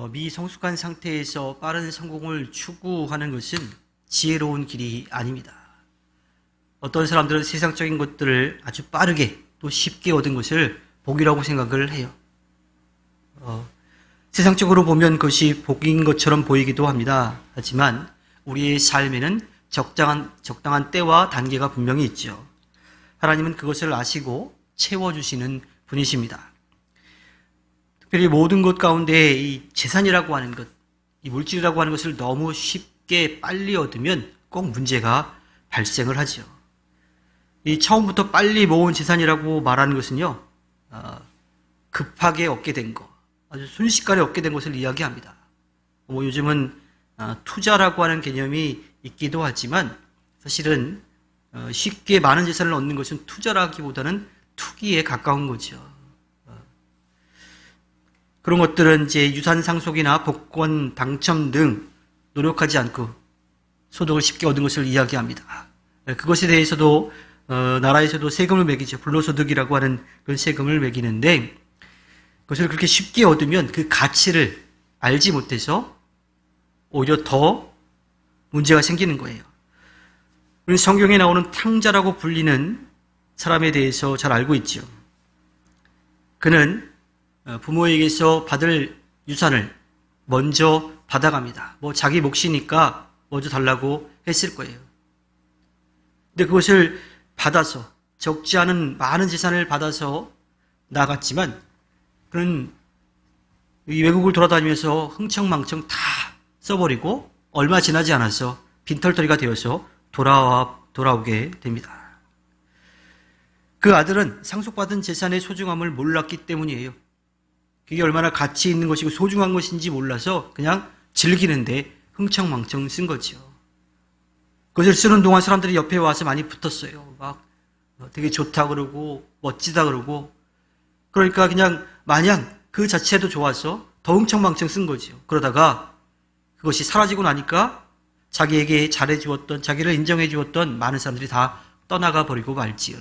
미성숙한 상태에서 빠른 성공을 추구하는 것은 지혜로운 길이 아닙니다. 어떤 사람들은 세상적인 것들을 아주 빠르게 또 쉽게 얻은 것을 복이라고 생각을 해요. 세상적으로 보면 그것이 복인 것처럼 보이기도 합니다. 하지만 우리의 삶에는 적당한 때와 단계가 분명히 있죠. 하나님은 그것을 아시고 채워주시는 분이십니다. 특별히 모든 것 가운데 이 재산이라고 하는 것, 이 물질이라고 하는 것을 너무 쉽게 빨리 얻으면 꼭 문제가 발생을 하죠. 이 처음부터 빨리 모은 재산이라고 말하는 것은요, 급하게 얻게 된 것, 아주 순식간에 얻게 된 것을 이야기합니다. 요즘은 투자라고 하는 개념이 있기도 하지만 사실은 쉽게 많은 재산을 얻는 것은 투자라기보다는 투기에 가까운 거죠. 그런 것들은 이제 유산 상속이나 복권 당첨 등 노력하지 않고 소득을 쉽게 얻은 것을 이야기합니다. 그것에 대해서도 나라에서도 세금을 매기죠. 불로소득이라고 하는 그런 세금을 매기는데 그것을 그렇게 쉽게 얻으면 그 가치를 알지 못해서 오히려 더 문제가 생기는 거예요. 우리 성경에 나오는 탕자라고 불리는 사람에 대해서 잘 알고 있죠. 그는 부모에게서 받을 유산을 먼저 받아갑니다. 자기 몫이니까 먼저 달라고 했을 거예요. 근데 그것을 받아서 적지 않은 많은 재산을 받아서 나갔지만 그는 이 외국을 돌아다니면서 흥청망청 다 써버리고 얼마 지나지 않아서 빈털터리가 되어서 돌아오게 됩니다. 그 아들은 상속받은 재산의 소중함을 몰랐기 때문이에요. 그게 얼마나 가치 있는 것이고 소중한 것인지 몰라서 그냥 즐기는데 흥청망청 쓴 거죠. 그것을 쓰는 동안 사람들이 옆에 와서 많이 붙었어요. 막 되게 좋다 그러고 멋지다 그러고 그러니까 그냥 마냥 그 자체도 좋아서 더 흥청망청 쓴 거죠. 그러다가 그것이 사라지고 나니까 자기에게 잘해주었던, 자기를 인정해주었던 많은 사람들이 다 떠나가 버리고 말지요.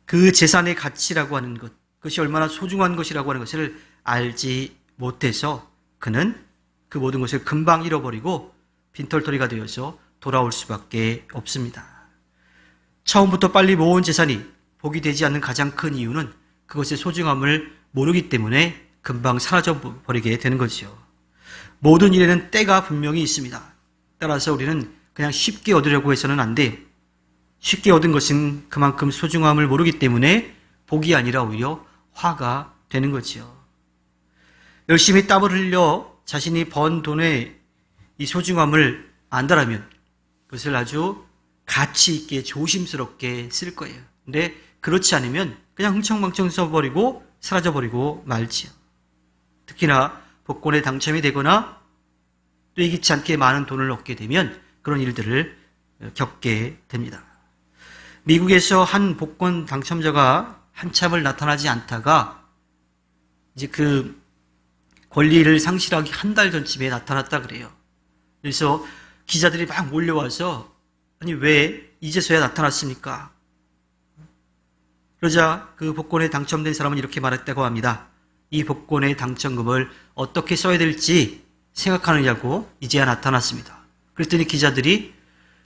그 재산의 가치라고 하는 것, 그것이 얼마나 소중한 것이라고 하는 것을 알지 못해서 그는 그 모든 것을 금방 잃어버리고 빈털터리가 되어서 돌아올 수밖에 없습니다. 처음부터 빨리 모은 재산이 복이 되지 않는 가장 큰 이유는 그것의 소중함을 모르기 때문에 금방 사라져버리게 되는 거죠. 모든 일에는 때가 분명히 있습니다. 따라서 우리는 그냥 쉽게 얻으려고 해서는 안 돼요. 쉽게 얻은 것은 그만큼 소중함을 모르기 때문에 복이 아니라 오히려 화가 되는 거죠. 열심히 땀을 흘려 자신이 번 돈의 이 소중함을 안다라면 그것을 아주 가치 있게 조심스럽게 쓸 거예요. 근데 그렇지 않으면 그냥 흥청망청 써버리고 사라져버리고 말지요. 특히나 복권에 당첨이 되거나 또 예기치 않게 많은 돈을 얻게 되면 그런 일들을 겪게 됩니다. 미국에서 한 복권 당첨자가 한참을 나타나지 않다가 이제 그 권리를 상실하기 한 달 전쯤에 나타났다 그래요. 그래서 기자들이 막 몰려와서 아니 왜 이제서야 나타났습니까? 그러자 그 복권에 당첨된 사람은 이렇게 말했다고 합니다. 이 복권의 당첨금을 어떻게 써야 될지 생각하느냐고 이제야 나타났습니다. 그랬더니 기자들이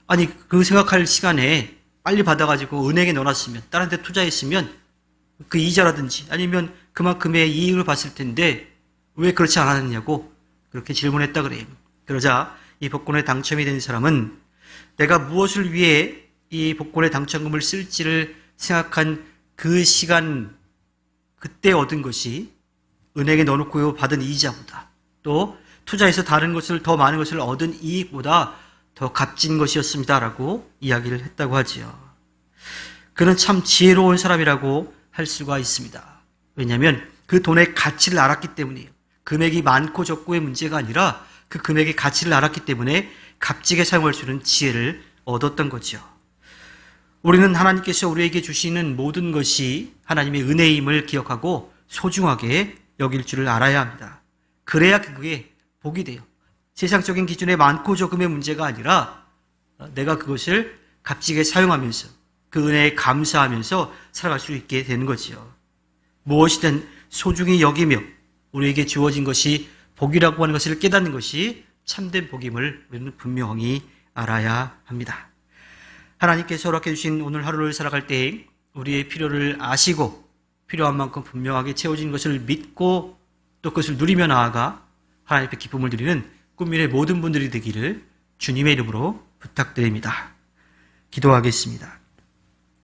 아니 그 생각할 시간에 빨리 받아가지고 은행에 넣어놨으면 다른 데 투자했으면 그 이자라든지 아니면 그만큼의 이익을 봤을 텐데 왜 그렇지 않았느냐고 그렇게 질문했다 그래요. 그러자 이 복권에 당첨이 된 사람은 내가 무엇을 위해 이 복권의 당첨금을 쓸지를 생각한 그 시간 그때 얻은 것이 은행에 넣어놓고 받은 이자보다 또 투자해서 다른 것을 더 많은 것을 얻은 이익보다 더 값진 것이었습니다라고 이야기를 했다고 하지요. 그는 참 지혜로운 사람이라고 할 수가 있습니다. 왜냐하면 그 돈의 가치를 알았기 때문이에요. 금액이 많고 적고의 문제가 아니라 그 금액의 가치를 알았기 때문에 값지게 사용할 수 있는 지혜를 얻었던 거죠. 우리는 하나님께서 우리에게 주시는 모든 것이 하나님의 은혜임을 기억하고 소중하게 여길 줄을 알아야 합니다. 그래야 그게 복이 돼요. 세상적인 기준의 많고 적음의 문제가 아니라 내가 그것을 값지게 사용하면서 그 은혜에 감사하면서 살아갈 수 있게 되는 거지요. 무엇이든 소중히 여기며 우리에게 주어진 것이 복이라고 하는 것을 깨닫는 것이 참된 복임을 우리는 분명히 알아야 합니다. 하나님께서 허락해 주신 오늘 하루를 살아갈 때 우리의 필요를 아시고 필요한 만큼 분명하게 채워진 것을 믿고 또 그것을 누리며 나아가 하나님 앞에 기쁨을 드리는 꿈미래 모든 분들이 되기를 주님의 이름으로 부탁드립니다. 기도하겠습니다.